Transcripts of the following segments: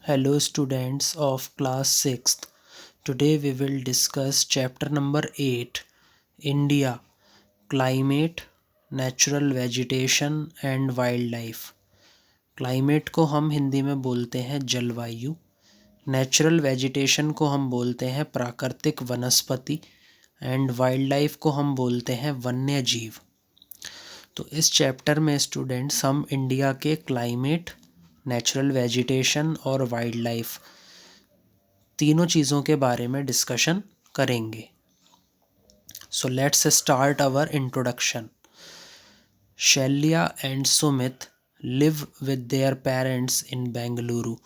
Hello students of class 6th. Today we will discuss chapter number 8, India, Climate, Natural Vegetation and Wildlife. Climate को हम हिंदी में बोलते हैं जलवायु, नेचुरल वेजिटेशन को हम बोलते हैं प्राकृतिक वनस्पति एंड वाइल्ड लाइफ को हम बोलते हैं वन्य जीव। तो इस चैप्टर में स्टूडेंट्स हम इंडिया के क्लाइमेट, नेचुरल वेजिटेशन और वाइल्ड लाइफ तीनों चीज़ों के बारे में डिस्कशन करेंगे। So let's start our introduction. Shailya and Sumit live with their parents in Bengaluru.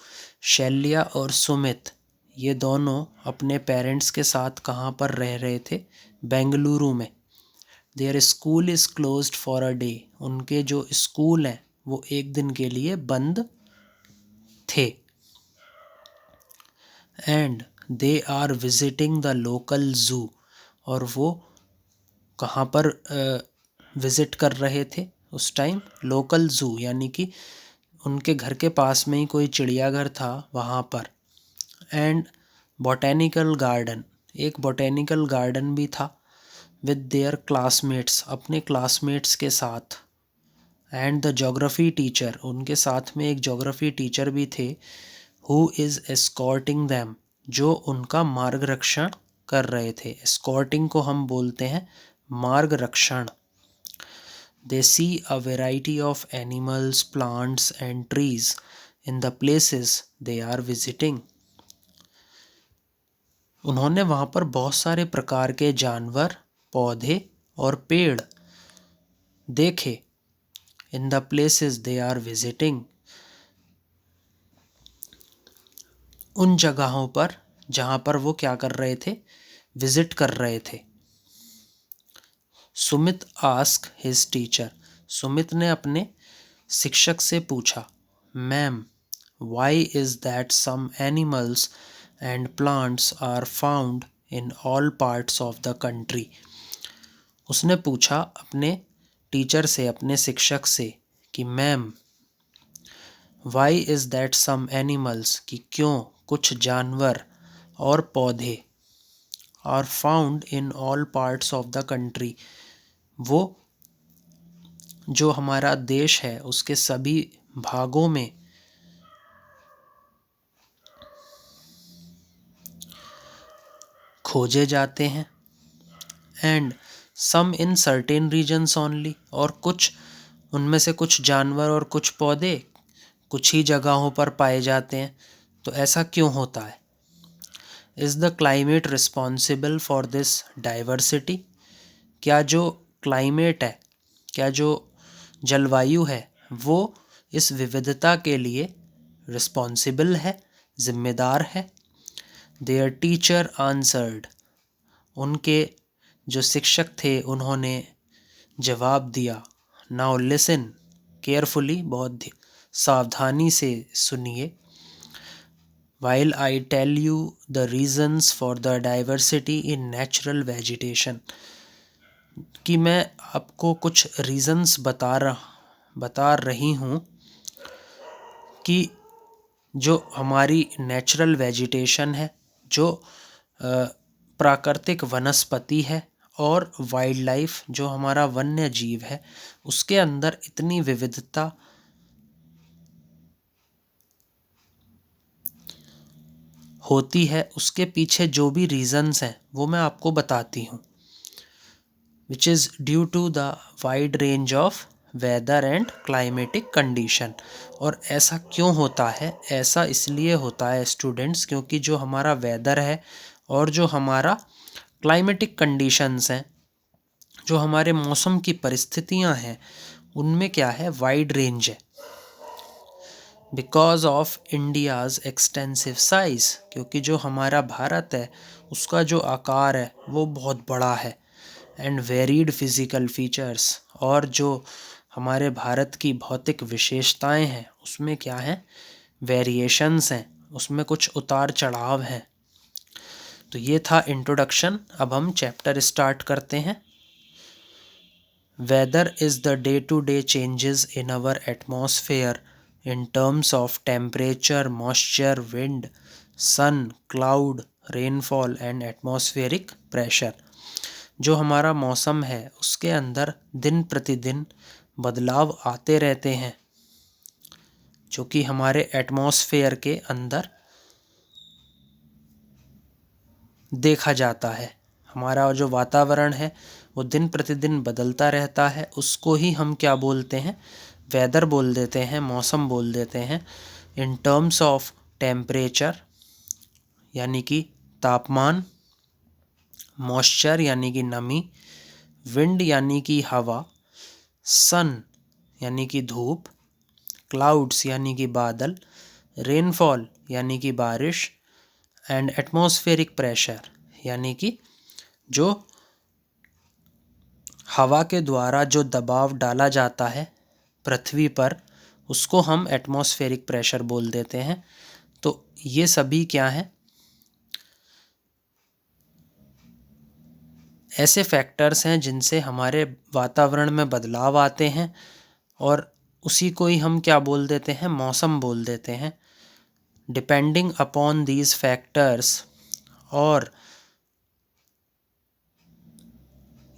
Shailya और सुमित ये दोनों अपने पेरेंट्स के साथ कहाँ पर रह रहे थे? बेंगलुरु में। There school is closed for a day. उनके जो स्कूल हैं वो एक दिन के लिए बंद थे। And they are visiting the local zoo. और वो कहाँ पर विज़िट कर रहे थे उस टाइम? लोकल ज़ू, यानी कि उनके घर के पास में ही कोई चिड़ियाघर था वहाँ पर। एंड बॉटेनिकल गार्डन, एक बॉटेनिकल गार्डन भी था विद देयर क्लासमेट्स, अपने क्लासमेट्स के साथ। एंड द ज्योग्राफी टीचर, उनके साथ में एक ज्योग्राफी टीचर भी थे, हु इज़ एस्कॉर्टिंग दैम, जो उनका मार्गरक्षण कर रहे थे। एस्कॉर्टिंग को हम बोलते हैं मार्गरक्षण। They see a variety of animals, plants and trees in the places they are visiting. उन्होंने वहाँ पर बहुत सारे प्रकार के जानवर, पौधे और पेड़ देखे। In the places they are visiting, उन जगहों पर जहाँ पर वो क्या कर रहे थे? विजिट कर रहे थे। Sumit ask his teacher, Sumit ने अपने शिक्षक से पूछा, ma'am why is that some animals and plants are found in all parts of the country. उसने पूछा अपने टीचर से, अपने शिक्षक से कि ma'am why is that some animals, कि क्यों कुछ जानवर और पौधे are found in all parts of the country, वो जो हमारा देश है उसके सभी भागों में खोजे जाते हैं। And some in certain regions only, और कुछ उनमें से कुछ जानवर और कुछ पौधे कुछ ही जगहों पर पाए जाते हैं। तो ऐसा क्यों होता है? Is the climate responsible for this diversity. क्या जो क्लाइमेट है, क्या जो जलवायु है, वो इस विविधता के लिए रिस्पॉन्सिबल है, जिम्मेदार है? देयर टीचर आंसर्ड, उनके जो शिक्षक थे उन्होंने जवाब दिया। नाउ लिसन केयरफुली, बहुत सावधानी से सुनिए। While I tell you the reasons for the diversity in natural vegetation, कि मैं आपको कुछ रीजंस बता रही हूँ कि जो हमारी नेचुरल वेजिटेशन है, जो प्राकृतिक वनस्पति है, और वाइल्ड लाइफ जो हमारा वन्य जीव है, उसके अंदर इतनी विविधता होती है, उसके पीछे जो भी रीजंस हैं वो मैं आपको बताती हूँ। Which is due to the wide range of weather and climatic condition. और ऐसा क्यों होता है? ऐसा इसलिए होता है स्टूडेंट्स, क्योंकि जो हमारा वेदर है और जो हमारा क्लाइमेटिक कंडीशंस हैं, जो हमारे मौसम की परिस्थितियां हैं, उनमें क्या है? वाइड रेंज है। Because of India's extensive size, क्योंकि जो हमारा भारत है उसका जो आकार है वो बहुत बड़ा है। एंड वेरीड फिज़िकल फीचर्स, और जो हमारे भारत की भौतिक विशेषताएं हैं उसमें क्या है? वेरिएशंस हैं, उसमें कुछ उतार चढ़ाव हैं। तो ये था इंट्रोडक्शन। अब हम चैप्टर स्टार्ट करते हैं। Weather is the day to day changes in our atmosphere in terms of temperature, moisture, wind, sun, cloud, rainfall and atmospheric pressure। जो हमारा मौसम है उसके अंदर दिन प्रतिदिन बदलाव आते रहते हैं, जो कि हमारे एटमॉस्फेयर के अंदर देखा जाता है। हमारा जो वातावरण है वो दिन प्रतिदिन बदलता रहता है, उसको ही हम क्या बोलते हैं, वेदर बोल देते हैं, मौसम बोल देते हैं। इन टर्म्स ऑफ टेम्परेचर यानी कि तापमान, मॉइस्चर यानी कि नमी, विंड यानी कि हवा, सन यानी कि धूप, क्लाउड्स यानी कि बादल, रेनफॉल यानी कि बारिश एंड एटमॉस्फेरिक प्रेशर यानी कि जो हवा के द्वारा जो दबाव डाला जाता है पृथ्वी पर, उसको हम एटमॉस्फेरिक प्रेशर बोल देते हैं। तो ये सभी क्या हैं, ऐसे फैक्टर्स हैं जिनसे हमारे वातावरण में बदलाव आते हैं और उसी को ही हम क्या बोल देते हैं, मौसम बोल देते हैं। डिपेंडिंग अपॉन दीज फैक्टर्स, और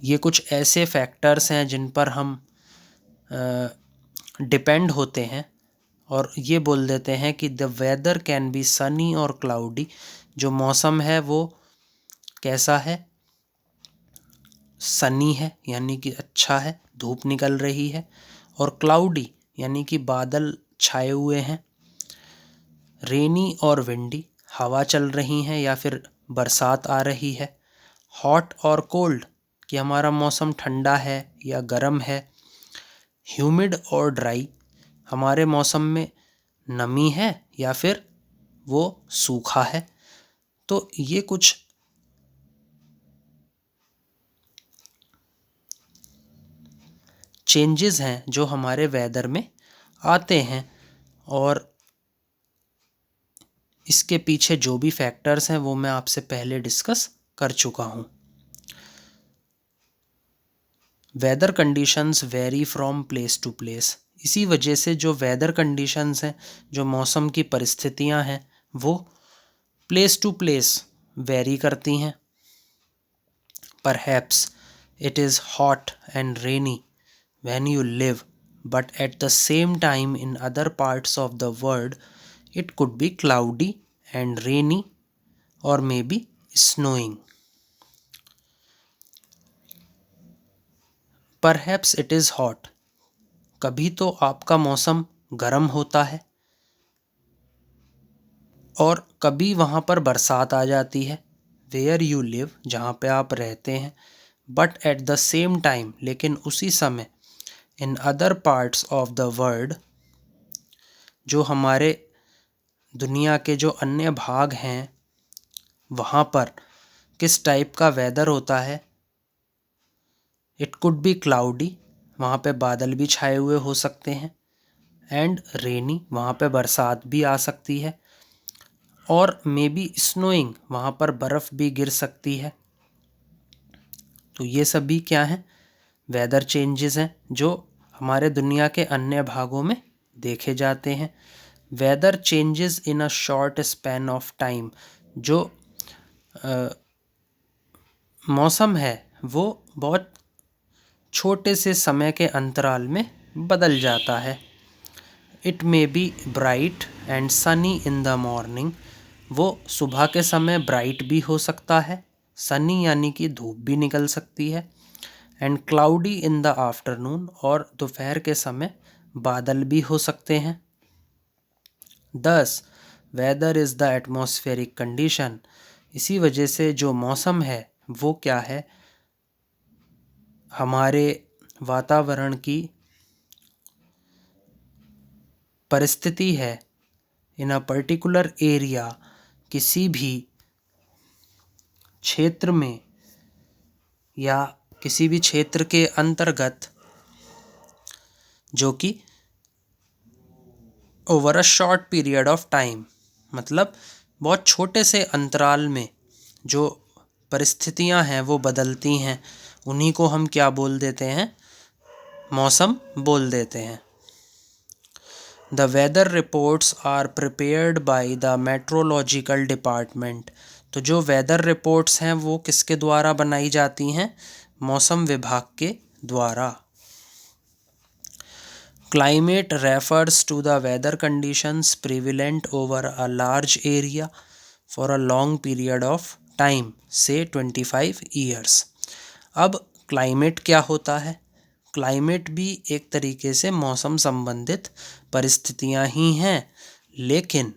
ये कुछ ऐसे फैक्टर्स हैं जिन पर हम डिपेंड होते हैं और ये बोल देते हैं कि the weather can be sunny और क्लाउडी। जो मौसम है वो कैसा है, सनी है यानी कि अच्छा है, धूप निकल रही है, और क्लाउडी यानी कि बादल छाए हुए हैं, रेनी और विंडी हवा चल रही हैं या फिर बरसात आ रही है, हॉट और कोल्ड कि हमारा मौसम ठंडा है या गर्म है, ह्यूमिड और ड्राई हमारे मौसम में नमी है या फिर वो सूखा है। तो ये कुछ चेंजेस हैं जो हमारे वेदर में आते हैं और इसके पीछे जो भी फैक्टर्स हैं वो मैं आपसे पहले डिस्कस कर चुका हूँ। Weather conditions vary from place to place. इसी वजह से जो वेदर कंडीशंस हैं, जो मौसम की परिस्थितियाँ हैं, वो प्लेस टू प्लेस वेरी करती हैं। Perhaps it is hot and rainy when you live, but at the same time in other parts of the world it could be cloudy and rainy or maybe snowing. Perhaps it is hot, कभी तो आपका मौसम गर्म होता है और कभी वहाँ पर बरसात आ जाती है, where you live जहाँ पे आप रहते हैं, but at the same time लेकिन उसी समय in other parts of the world जो हमारे दुनिया के जो अन्य भाग हैं वहाँ पर किस टाइप का वेदर होता है, इट कुड बी क्लाउडी वहाँ पे बादल भी छाए हुए हो सकते हैं, एंड रेनी वहाँ पे बरसात भी आ सकती है, और मे बी स्नोइंग वहाँ पर बर्फ़ भी गिर सकती है। तो ये सभी क्या हैं, वेदर चेंजेस हैं जो हमारे दुनिया के अन्य भागों में देखे जाते हैं। Weather changes in a short span of time. जो मौसम है वो बहुत छोटे से समय के अंतराल में बदल जाता है। It may be bright and Sunny in the morning. वो सुबह के समय ब्राइट भी हो सकता है, सनी यानी कि धूप भी निकल सकती है, and cloudy in the afternoon और दोपहर के समय बादल भी हो सकते हैं। 10 weather is the atmospheric condition. इसी वजह से जो मौसम है वो क्या है, हमारे वातावरण की परिस्थिति है। इन अ पर्टिकुलर एरिया किसी भी क्षेत्र में या किसी भी क्षेत्र के अंतर्गत जो कि over a short period of time, मतलब बहुत छोटे से अंतराल में जो परिस्थितियां हैं वो बदलती हैं, उन्हीं को हम क्या बोल देते हैं, मौसम बोल देते हैं। The weather reports are prepared by the meteorological department. तो जो वेदर रिपोर्ट्स हैं वो किसके द्वारा बनाई जाती हैं? मौसम विभाग के द्वारा। Climate refers to the weather conditions prevalent over a large area for a long period of time से 25 ईयर्स। अब क्लाइमेट क्या होता है? क्लाइमेट भी एक तरीके से मौसम संबंधित परिस्थितियां ही हैं, लेकिन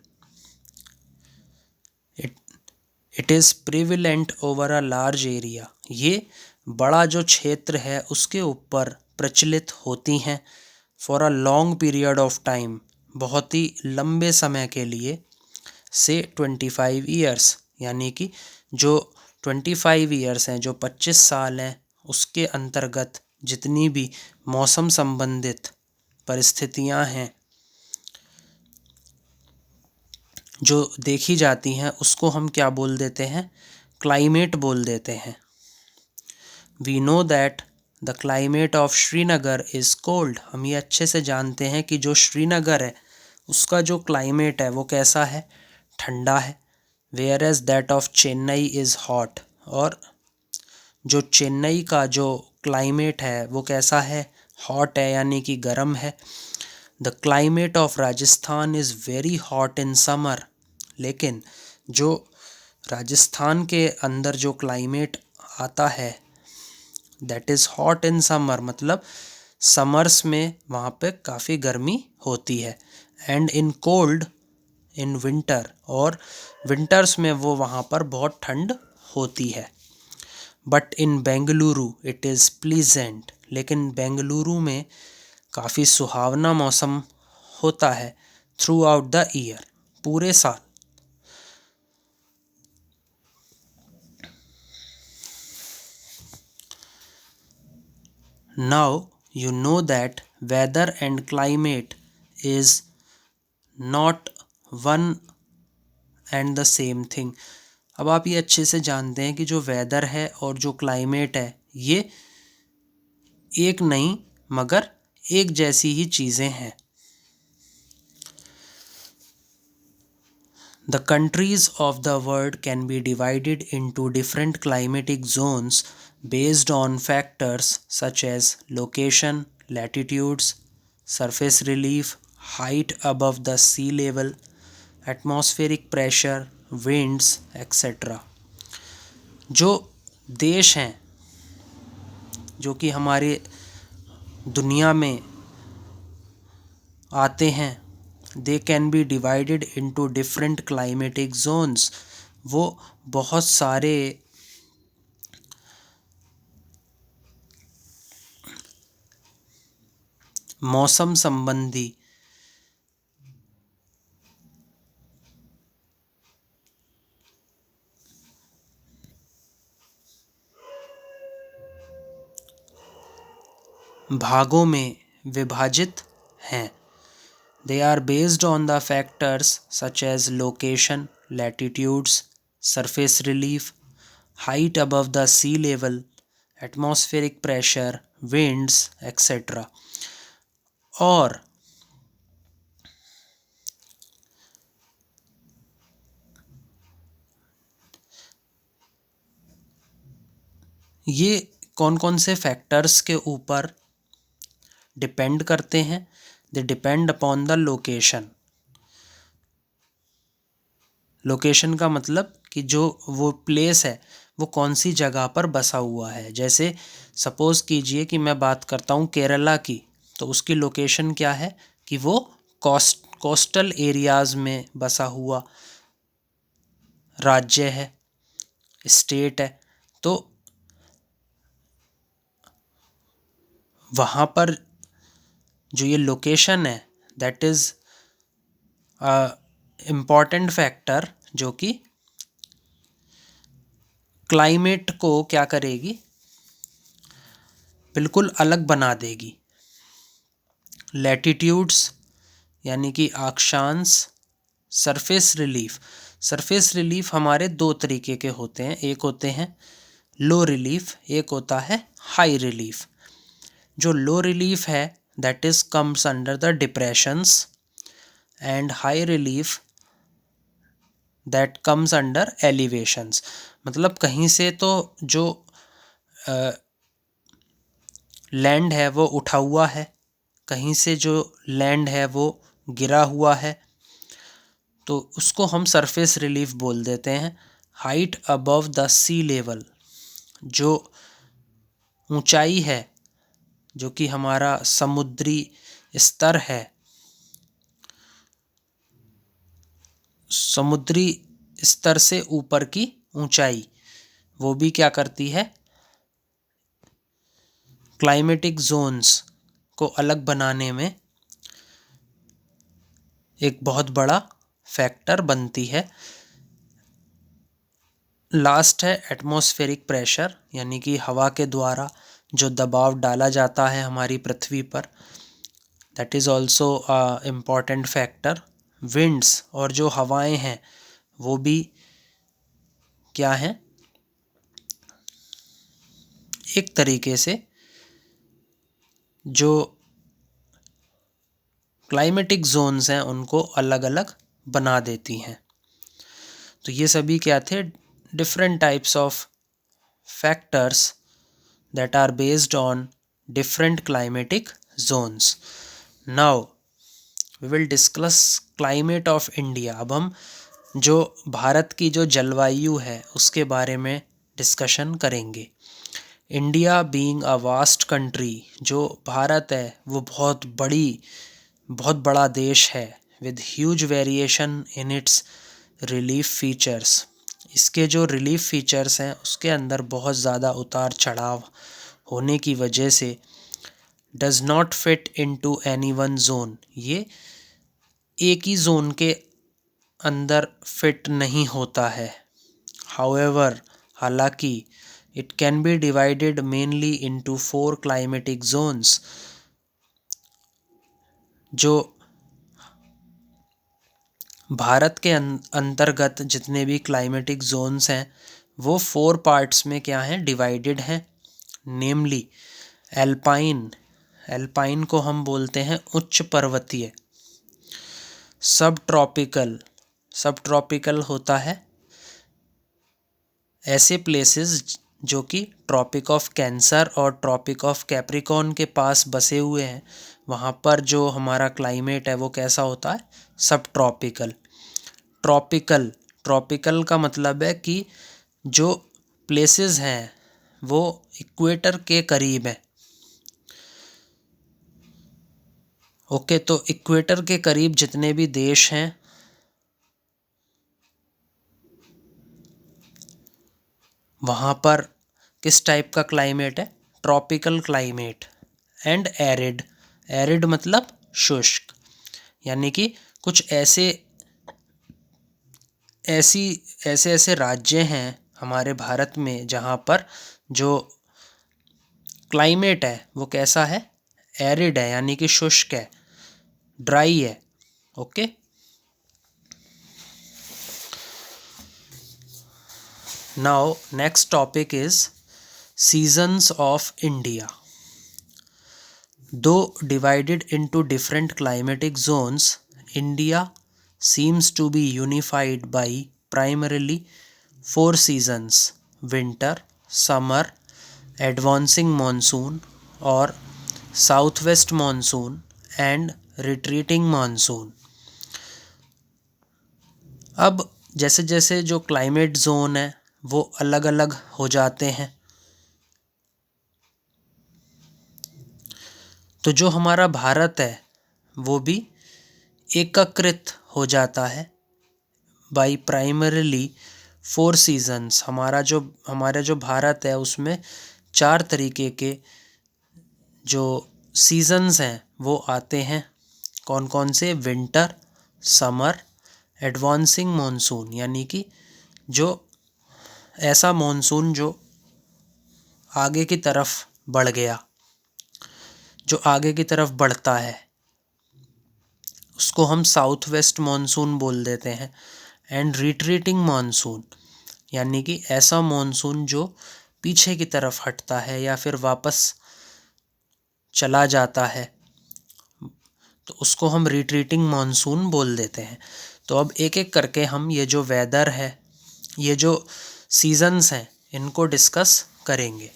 it is prevalent over a large area. ये बड़ा जो क्षेत्र है उसके ऊपर प्रचलित होती हैं। For a long period of time, बहुत ही लंबे समय के लिए, से 25 ईयर्स, यानी कि जो 25 ईयर्स हैं, जो 25 साल हैं, उसके अंतर्गत जितनी भी मौसम संबंधित परिस्थितियां हैं जो देखी जाती हैं उसको हम क्या बोल देते हैं? क्लाइमेट बोल देते हैं। We know that the climate of Srinagar is cold. हम ये अच्छे से जानते हैं कि जो श्रीनगर है उसका जो क्लाइमेट है वो कैसा है? ठंडा है। Whereas that of Chennai is hot. और जो चेन्नई का जो क्लाइमेट है वो कैसा है? हॉट है, यानी कि गर्म है। The climate of Rajasthan is very hot in summer. लेकिन जो राजस्थान के अंदर जो क्लाइमेट आता है that is hot in summer, मतलब समर्स में वहाँ पे काफ़ी गर्मी होती है। And in cold in winter, और विंटर्स में वो वहाँ पर बहुत ठंड होती है। But in Bengaluru it is pleasant. लेकिन बेंगलुरु में काफ़ी सुहावना मौसम होता है थ्रू आउट द ईयर, पूरे साल। Now you know that weather and climate is not one and the same thing. अब आप ये अच्छे से जानते हैं कि जो वेदर है और जो क्लाइमेट है ये एक नहीं मगर एक जैसी ही चीज़ें हैं। The countries of the world can be divided into different climatic zones based on factors such as location, latitudes, surface relief, height above the sea level, atmospheric pressure, winds, etc. जो देश हैं जो कि हमारे दुनिया में आते हैं, they can be divided into different climatic zones. वो बहुत सारे मौसम संबंधी भागों में विभाजित हैं। They are based on the factors such as location, latitudes, surface relief, height above the sea level, atmospheric pressure, winds, etc. और ये कौन कौन से फैक्टर्स के ऊपर डिपेंड करते हैं? They depend upon the location. Location का मतलब कि जो वो प्लेस है वो कौन सी जगह पर बसा हुआ है। जैसे सपोज़ कीजिए कि मैं बात करता हूँ केरला की, तो उसकी लोकेशन क्या है कि वो कोस्टल एरियाज़ में बसा हुआ राज्य है, स्टेट है। तो वहाँ पर जो ये लोकेशन है दैट इज़ इम्पॉर्टेंट फैक्टर जो कि क्लाइमेट को क्या करेगी? बिल्कुल अलग बना देगी। लैटिट्यूड्स यानी कि अक्षांश, सरफेस रिलीफ। सरफेस रिलीफ हमारे दो तरीके के होते हैं, एक होते हैं लो रिलीफ, एक होता है हाई रिलीफ। जो लो रिलीफ है that is comes under the depressions, and high relief that comes under elevations। मतलब कहीं से तो जो लैंड है वो उठा हुआ है, कहीं से जो लैंड है वो गिरा हुआ है, तो उसको हम सरफेस रिलीफ बोल देते हैं। Height above the sea level, जो ऊंचाई है, जो कि हमारा समुद्री स्तर है, समुद्री स्तर से ऊपर की ऊंचाई, वो भी क्या करती है, क्लाइमेटिक जोन्स को अलग बनाने में एक बहुत बड़ा फैक्टर बनती है। लास्ट है एटमॉस्फेरिक प्रेशर, यानी कि हवा के द्वारा जो दबाव डाला जाता है हमारी पृथ्वी पर, that is also a important factor. Winds और जो हवाएं हैं वो भी क्या हैं, एक तरीके से जो क्लाइमेटिक जोन्स हैं उनको अलग अलग बना देती हैं। तो ये सभी क्या थे, different types of factors that are based on different climatic zones. Now we will discuss climate of India। अब हम जो भारत की जो जलवायु है उसके बारे में डिस्कशन करेंगे। India being a vast country, जो भारत है वो बहुत बड़ा देश है, with huge variation in its relief features. इसके जो रिलीफ फीचर्स हैं उसके अंदर बहुत ज़्यादा उतार चढ़ाव होने की वजह से does not fit into any one zone, ये एक ही जोन के अंदर फिट नहीं होता है। हाउएवर, हालांकि it can be divided mainly into 4 climatic zones. जो भारत के अंतर्गत जितने भी क्लाइमेटिक जोन्स हैं वो 4 पार्ट्स में क्या हैं, डिवाइडेड हैं। नेमली एल्पाइन, एल्पाइन को हम बोलते हैं उच्च पर्वतीय। सब ट्रॉपिकल, सब ट्रॉपिकल होता है ऐसे प्लेसेस जो कि ट्रॉपिक ऑफ कैंसर और ट्रॉपिक ऑफ कैप्रिकॉर्न के पास बसे हुए हैं, वहाँ पर जो हमारा क्लाइमेट है वो कैसा होता है, सब ट्रॉपिकल। ट्रॉपिकल, ट्रॉपिकल का मतलब है कि जो प्लेसेस हैं वो इक्वेटर के करीब हैं। ओके, तो इक्वेटर के करीब जितने भी देश हैं वहाँ पर किस टाइप का क्लाइमेट है, tropical climate. And arid, arid मतलब शुष्क, यानी कि कुछ ऐसे राज्य हैं हमारे भारत में जहाँ पर जो क्लाइमेट है वो कैसा है, एरिड है, यानी कि शुष्क है, ड्राई है। Okay, now next topic is seasons of India. Though divided into different climatic zones, India seems to be unified by primarily 4 seasons: winter, summer, advancing monsoon or southwest monsoon, and retreating monsoon। अब जैसे जैसे जो climate zone है वो अलग अलग हो जाते हैं, तो जो हमारा भारत है वो भी एकीकृत हो जाता है बाई प्राइमरीली 4 सीजन्स। हमारा जो भारत है उसमें 4 तरीके के जो सीजन्स हैं वो आते हैं। कौन कौन से, विंटर, समर, एडवांसिंग मॉनसून, यानी कि जो ऐसा मॉनसून जो आगे की तरफ बढ़ गया, जो आगे की तरफ बढ़ता है, उसको हम साउथ वेस्ट मॉनसून बोल देते हैं। एंड रिट्रीटिंग मॉनसून, यानी कि ऐसा मॉनसून जो पीछे की तरफ हटता है या फिर वापस चला जाता है, तो उसको हम रिट्रीटिंग मानसून बोल देते हैं। तो अब एक एक करके हम ये जो वेदर है, ये जो सीजन्स हैं, इनको डिस्कस करेंगे।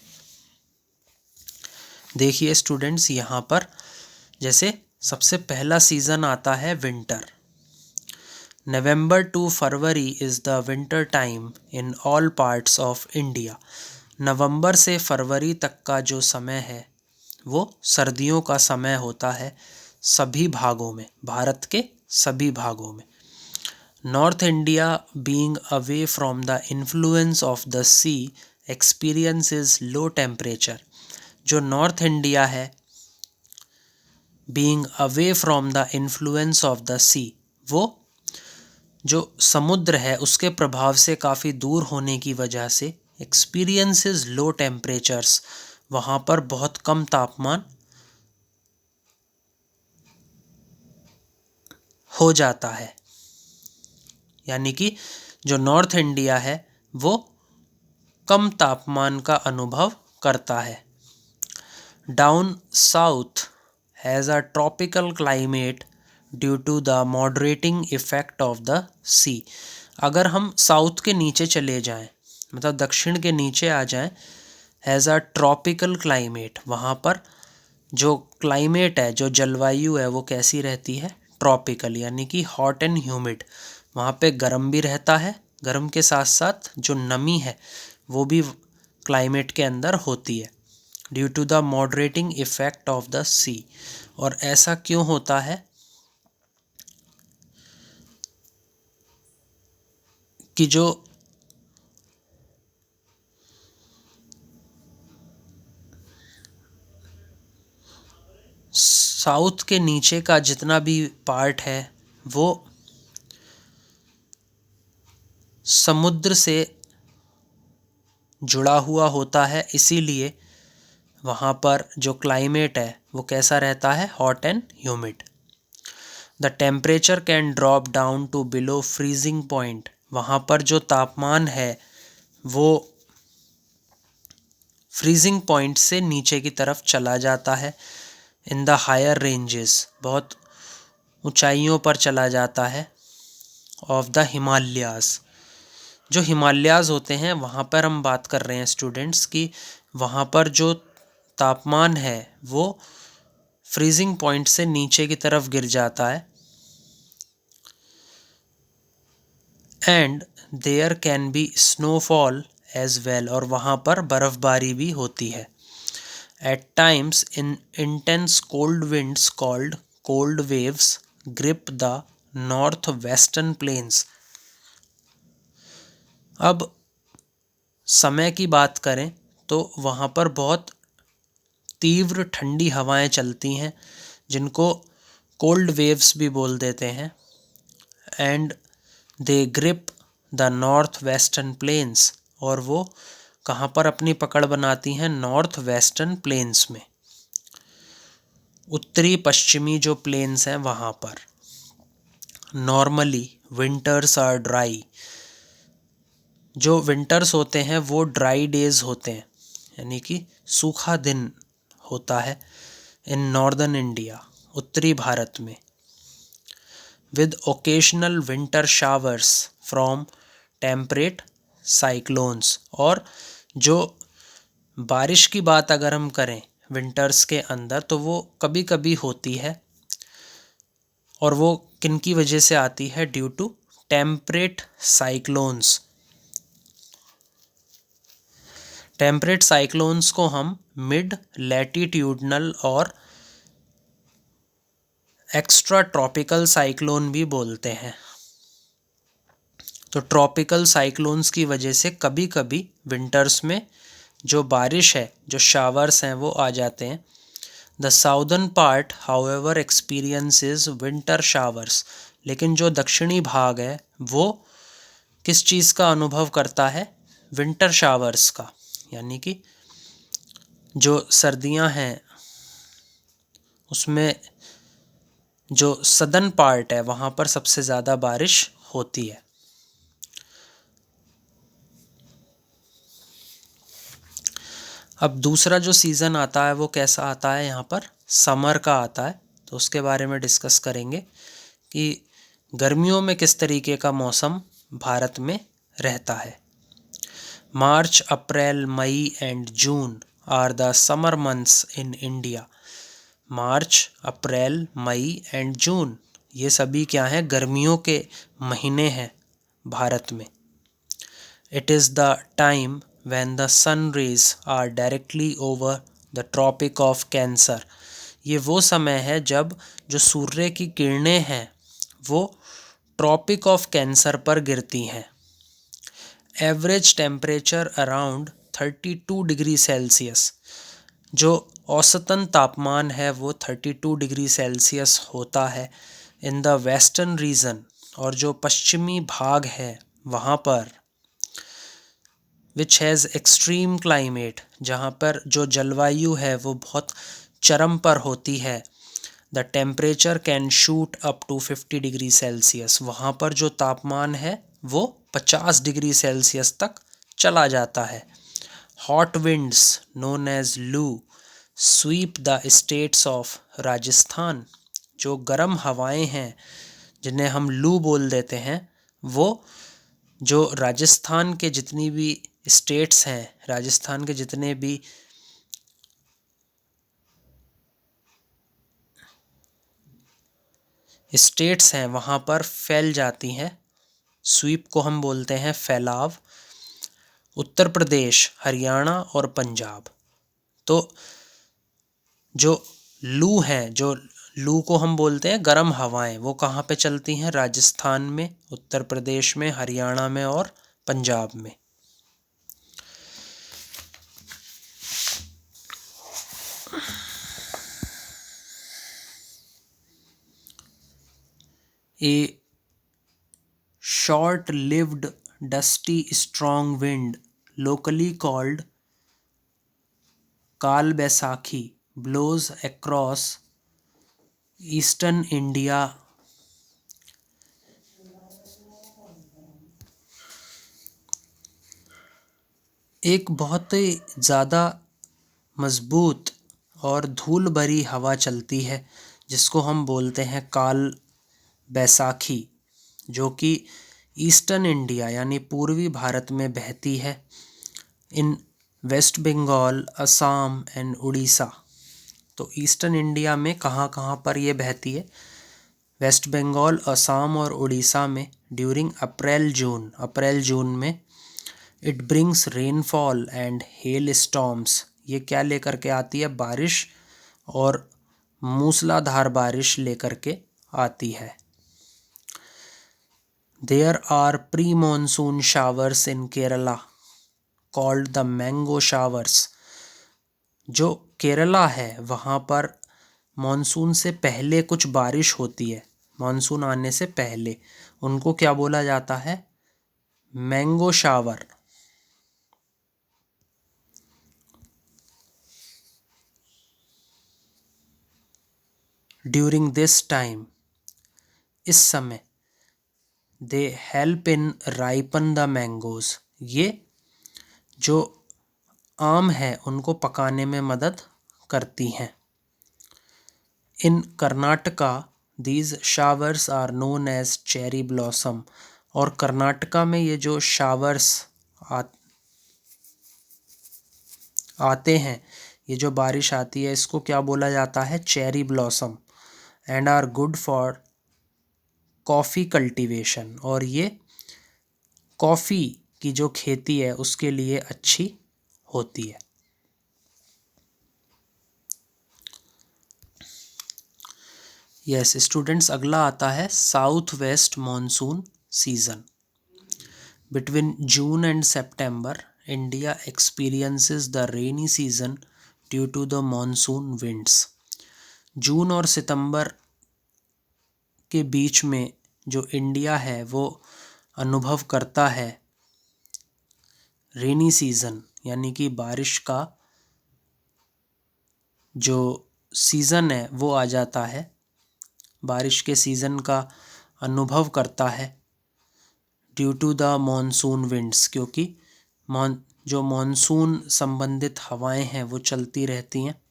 देखिए स्टूडेंट्स, यहाँ पर जैसे सबसे पहला सीज़न आता है winter. November to February is the winter time in all parts of India. नवंबर से फरवरी तक का जो समय है वो सर्दियों का समय होता है सभी भागों में, भारत के सभी भागों में। North India being away from the influence of the sea experiences low temperature. जो नॉर्थ इंडिया है, being away from the influence of the sea, वो जो समुद्र है उसके प्रभाव से काफ़ी दूर होने की वजह से एक्सपीरियंसेस लो टेम्परेचर्स, वहाँ पर बहुत कम तापमान हो जाता है। यानी कि जो नॉर्थ इंडिया है वो कम तापमान का अनुभव करता है। Down south has a tropical climate due to the moderating effect of the sea. अगर हम साउथ के नीचे चले जाएं, मतलब दक्षिण के नीचे आ जाएं, हैज़ अ ट्रॉपिकल क्लाइमेट, वहाँ पर जो क्लाइमेट है, जो जलवायु है, वो कैसी रहती है? ट्रॉपिकल, यानी कि हॉट एंड ह्यूमिड। वहाँ पे गर्म भी रहता है, गर्म के साथ साथ जो नमी है वो भी क्लाइमेट के अंदर होती है, due to the moderating effect of the sea. और ऐसा क्यों होता है कि जो साउथ के नीचे का जितना भी पार्ट है वो समुद्र से जुड़ा हुआ होता है, इसीलिए वहाँ पर जो क्लाइमेट है वो कैसा रहता है? Hot and humid. The temperature can drop down to below freezing point. वहाँ पर जो तापमान है वो फ्रीजिंग पॉइंट से नीचे की तरफ चला जाता है। इन द हायर रेंजेस, बहुत ऊंचाइयों पर चला जाता है। ऑफ द हिमालयाज़, जो हिमालयाज़ होते हैं वहाँ पर हम बात कर रहे हैं स्टूडेंट्स की वहाँ पर जो तापमान है वो फ्रीजिंग पॉइंट से नीचे की तरफ गिर जाता है। And there can be snowfall as well, और वहाँ पर बर्फ़बारी भी होती है। At times in intense cold winds called cold waves grip the north western plains. अब समय की बात करें तो वहाँ पर बहुत तीव्र ठंडी हवाएं चलती हैं जिनको कोल्ड वेव्स भी बोल देते हैं। And they grip the north western plains, और वो कहाँ पर अपनी पकड़ बनाती हैं? नॉर्थ वेस्टर्न प्लेन्स में, उत्तरी पश्चिमी जो प्लेन्स हैं वहाँ पर। नॉर्मली विंटर्स आर ड्राई, जो विंटर्स होते हैं वो ड्राई डेज होते हैं, यानी कि सूखा दिन होता है इन नॉर्दर्न इंडिया, उत्तरी भारत में। With occasional winter showers from temperate cyclones, और जो बारिश की बात अगर हम करें विंटर्स के अंदर तो वो कभी कभी होती है, और वो किन की वजह से आती है? Due to temperate cyclones. Temperate cyclones को हम मिड लैटिट्यूडनल और एक्स्ट्रा ट्रॉपिकल साइक्लोन भी बोलते हैं। तो ट्रॉपिकल साइक्लोन्स की वजह से कभी कभी विंटर्स में जो बारिश है, जो शावर्स हैं, वो आ जाते हैं। The southern part however experiences winter showers, लेकिन जो दक्षिणी भाग है वो किस चीज़ का अनुभव करता है? विंटर शावर्स का, यानी कि जो सर्दियां हैं उसमें जो सदर्न पार्ट है वहाँ पर सबसे ज़्यादा बारिश होती है। अब दूसरा जो सीज़न आता है वो कैसा आता है? यहाँ पर समर का आता है। तो तो उसके बारे में डिस्कस करेंगे कि गर्मियों में किस तरीके का मौसम भारत में रहता है। March, April, May and June are the summer months in India. March, April, May and June ये सभी क्या हैं, गर्मियों के महीने हैं भारत में। It is the time when the sun rays are directly over the tropic of Cancer. ये वो समय है जब जो सूर्य की किरणें हैं वो ट्रॉपिक ऑफ कैंसर पर गिरती हैं। Average temperature around 32 degree Celsius, जो औसतन तापमान है वो 32 डिग्री सेल्सियस होता है इन द वेस्टर्न रीजन, और जो पश्चिमी भाग है वहाँ पर विच हैज़ एक्सट्रीम क्लाइमेट, जहाँ पर जो जलवायु है वो बहुत चरम पर होती है। The temperature can shoot up to 50 degree Celsius, वहाँ पर जो तापमान है वो 50 डिग्री सेल्सियस तक चला जाता है। हॉट विंड्स नोन एज लू sweep the states of Rajasthan, जो गर्म हवाएं हैं जिन्हें हम लू बोल देते हैं, वो जो राजस्थान के जितनी भी स्टेट्स हैं, राजस्थान के जितने भी स्टेट्स हैं वहाँ पर फैल जाती हैं। स्वीप को हम बोलते हैं फैलाव। उत्तर प्रदेश, हरियाणा और पंजाब। तो जो लू हैं, जो लू को हम बोलते हैं गर्म हवाएं, वो कहाँ पे चलती हैं, राजस्थान में, उत्तर प्रदेश में, हरियाणा में और पंजाब में। A short-lived dusty strong wind locally called काल Baisakhi blows across eastern India। एक बहुत ही ज़्यादा मजबूत और धूल भरी हवा चलती है जिसको हम बोलते हैं काल बैसाखी, जो कि ईस्टर्न इंडिया यानी पूर्वी भारत में बहती है। इन वेस्ट बंगाल, असम एंड उड़ीसा। तो ईस्टर्न इंडिया में कहाँ कहाँ पर ये बहती है, वेस्ट बंगाल, असम और उड़ीसा में ड्यूरिंग अप्रैल जून में। It brings rainfall and hell storms, ये क्या लेकर के आती है, बारिश और मूसलाधार बारिश लेकर के आती है। There are pre-monsoon showers in Kerala called the mango showers। जो केरला है वहाँ पर मॉनसून से पहले कुछ बारिश होती है, मॉनसून आने से पहले, उनको क्या बोला जाता है, mango shower. During this time, इस समय, they help in ripen the mangoes, ये जो आम है उनको पकाने में मदद करती हैं। In Karnataka these showers are known as cherry blossom, और कर्नाटका में ये जो शावर्स आते हैं, ये जो बारिश आती है, इसको क्या बोला जाता है, cherry blossom. And are good for coffee cultivation, और ये कॉफ़ी की जो खेती है उसके लिए अच्छी होती है। यस स्टूडेंट्स, अगला आता है south west monsoon season. Between June and September India experiences the rainy season due to the monsoon winds. जून और सितंबर के बीच में जो इंडिया है वो अनुभव करता है रेनी सीजन, यानी कि बारिश का जो सीज़न है वो आ जाता है, बारिश के सीज़न का अनुभव करता है due to the monsoon winds, क्योंकि जो मॉनसून संबंधित हवाएं हैं वो चलती रहती हैं।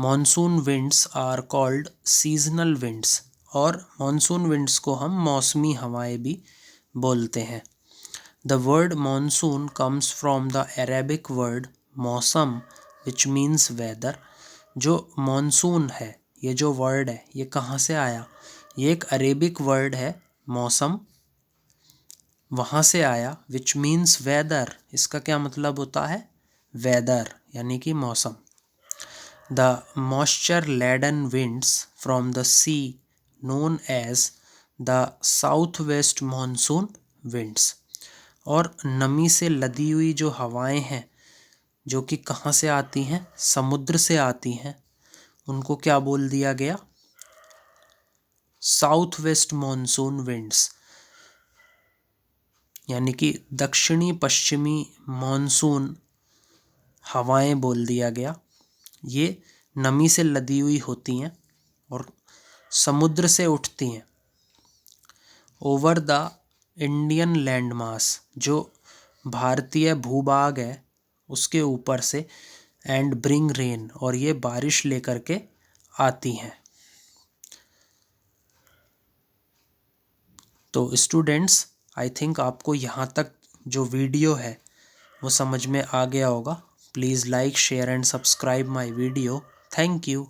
Monsoon winds are called seasonal winds, और मॉनसून विंड्स को हम मौसमी हवाएं भी बोलते हैं। The word monsoon comes from the Arabic word mausam which means weather. जो मॉनसून है, ये जो वर्ड है, ये कहाँ से आया? ये एक अरेबिक वर्ड है मौसम, वहाँ से आया। विच मीन्स वेदर, इसका क्या मतलब होता है? वेदर यानी कि मौसम। The moisture laden winds from the sea known as the south west monsoon winds. और नमी से लदी हुई जो हवाएं हैं, जो कि कहाँ से आती हैं? समुद्र से आती हैं, उनको क्या बोल दिया गया? साउथ वेस्ट मॉनसून विंड्स, यानी कि दक्षिणी पश्चिमी मॉनसून हवाएं बोल दिया गया। ये नमी से लदी हुई होती हैं और समुद्र से उठती हैं। Over the Indian land mass, जो भारतीय भूभाग है उसके ऊपर से, एंड ब्रिंग रेन, और ये बारिश लेकर के आती हैं। तो स्टूडेंट्स, आई थिंक आपको यहाँ तक जो वीडियो है वो समझ में आ गया होगा। Please like, share and subscribe my video. Thank you.